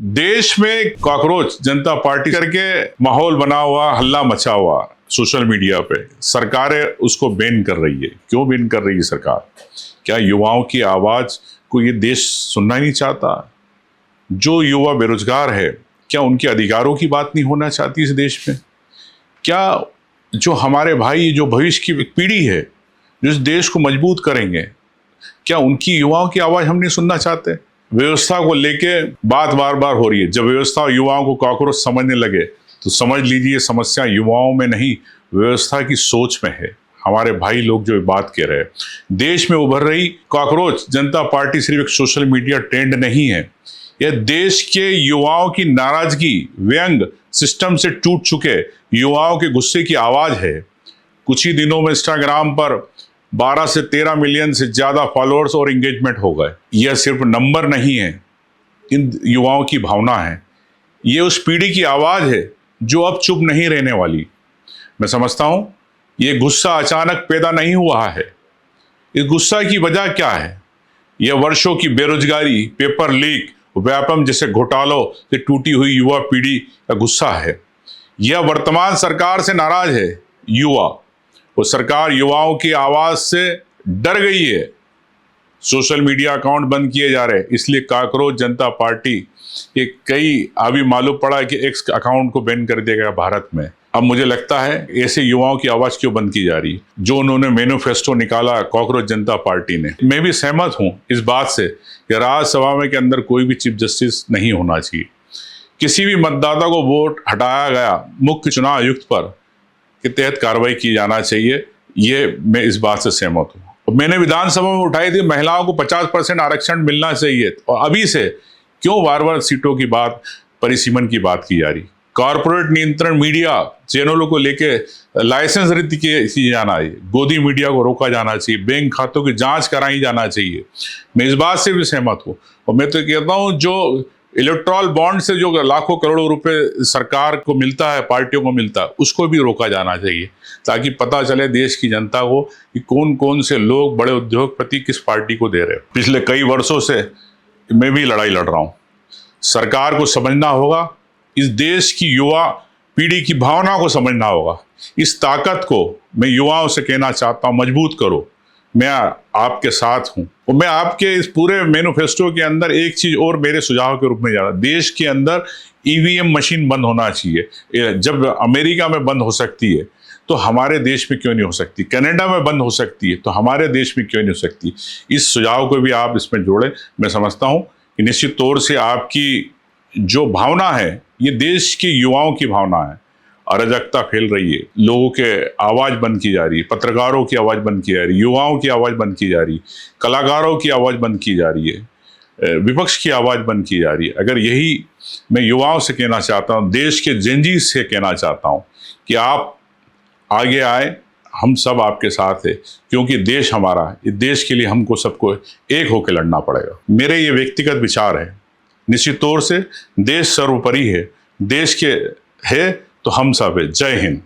देश में कॉकरोच जनता पार्टी करके माहौल बना हुआ, हल्ला मचा हुआ सोशल मीडिया पे, सरकारें उसको बैन कर रही है। क्यों बैन कर रही है सरकार? क्या युवाओं की आवाज को ये देश सुनना ही नहीं चाहता? जो युवा बेरोजगार है, क्या उनके अधिकारों की बात नहीं होना चाहती इस देश में? क्या जो हमारे भाई, जो भविष्य की पीढ़ी है, जो इस देश को मजबूत करेंगे, क्या उनकी युवाओं की आवाज हम नहीं सुनना चाहते? व्यवस्था को लेके बात बार बार हो रही है। जब व्यवस्था और युवाओं को कॉकरोच समझने लगे तो समझ लीजिए समस्या युवाओं में नहीं, व्यवस्था की सोच में है। हमारे भाई लोग जो बात कह रहे हैं, देश में उभर रही कॉकरोच जनता पार्टी सिर्फ एक सोशल मीडिया ट्रेंड नहीं है, यह देश के युवाओं की नाराजगी, व्यंग, सिस्टम से टूट चुके युवाओं के गुस्से की आवाज है। कुछ ही दिनों में इंस्टाग्राम पर 12 से 13 मिलियन से ज्यादा फॉलोअर्स और एंगेजमेंट हो गए। यह सिर्फ नंबर नहीं है, इन युवाओं की भावना है। यह उस पीढ़ी की आवाज है जो अब चुप नहीं रहने वाली। मैं समझता हूं यह गुस्सा अचानक पैदा नहीं हुआ है। इस गुस्सा की वजह क्या है? यह वर्षों की बेरोजगारी, पेपर लीक, व्यापम जैसे घोटालों से टूटी हुई युवा पीढ़ी का गुस्सा है। यह वर्तमान सरकार से नाराज है। युवा, वो सरकार युवाओं की आवाज से डर गई है। सोशल मीडिया अकाउंट बंद किए जा रहे हैं, इसलिए कॉकरोच जनता पार्टी के कई अभी मालूम पड़ा है कि एक्स अकाउंट को बैन कर दिया गया भारत में। अब मुझे लगता है ऐसे युवाओं की आवाज क्यों बंद की जा रही है? जो उन्होंने मैनिफेस्टो निकाला कॉकरोच जनता पार्टी ने, मैं भी सहमत हूं इस बात से कि राज्यसभा में के अंदर कोई भी चीफ जस्टिस नहीं होना चाहिए। किसी भी मतदाता को वोट हटाया गया मुख्य चुनाव आयुक्त पर के तहत कार्रवाई की जाना चाहिए। ये मैं इस बात से सहमत हूँ। मैंने विधानसभा में उठाई थी, महिलाओं को 50% आरक्षण मिलना चाहिए, और अभी से क्यों बार बार सीटों की बात, परिसीमन की बात की जा रही? कॉर्पोरेट नियंत्रण मीडिया चैनलों को लेके लाइसेंस रद्द किए जाना है, गोदी मीडिया को रोका जाना चाहिए, बैंक खातों की जांच कराई जाना चाहिए। मैं इस बात से भी सहमत हूँ। और मैं तो कहता हूँ जो इलेक्ट्रॉल बॉन्ड से जो लाखों करोड़ों रुपए सरकार को मिलता है, पार्टियों को मिलता है, उसको भी रोका जाना चाहिए, ताकि पता चले देश की जनता को कि कौन कौन से लोग, बड़े उद्योगपति किस पार्टी को दे रहे हैं। पिछले कई वर्षों से मैं भी लड़ाई लड़ रहा हूं। सरकार को समझना होगा, इस देश की युवा पीढ़ी की भावना को समझना होगा। इस ताकत को मैं युवाओं से कहना चाहता हूं, मजबूत करो। मैं आपके साथ हूं। और मैं आपके इस पूरे मैनिफेस्टो के अंदर एक चीज और मेरे सुझाव के रूप में जा रहा, देश के अंदर ईवीएम मशीन बंद होना चाहिए। जब अमेरिका में बंद हो सकती है तो हमारे देश में क्यों नहीं हो सकती? कनाडा में बंद हो सकती है तो हमारे देश में क्यों नहीं हो सकती? इस सुझाव को भी आप इसमें जोड़ें। मैं समझता हूं कि निश्चित तौर से आपकी जो भावना है, ये देश के युवाओं की भावना है। अराजकता फैल रही है, लोगों के आवाज बंद की जा रही है, पत्रकारों की आवाज बंद की जा रही है, युवाओं की आवाज बंद की जा रही है, कलाकारों की आवाज बंद की जा रही है, विपक्ष की आवाज बंद की जा रही है। अगर यही मैं युवाओं से कहना चाहता हूं, देश के जेनजी से कहना चाहता हूं कि आप आगे आए, हम सब आपके साथ है, क्योंकि देश हमारा है। इस देश के लिए हमको सबको एक होकर लड़ना पड़ेगा। मेरे ये व्यक्तिगत विचार है। निश्चित तौर से देश सर्वोपरि है, देश के है तो हम सब है। जय हिंद।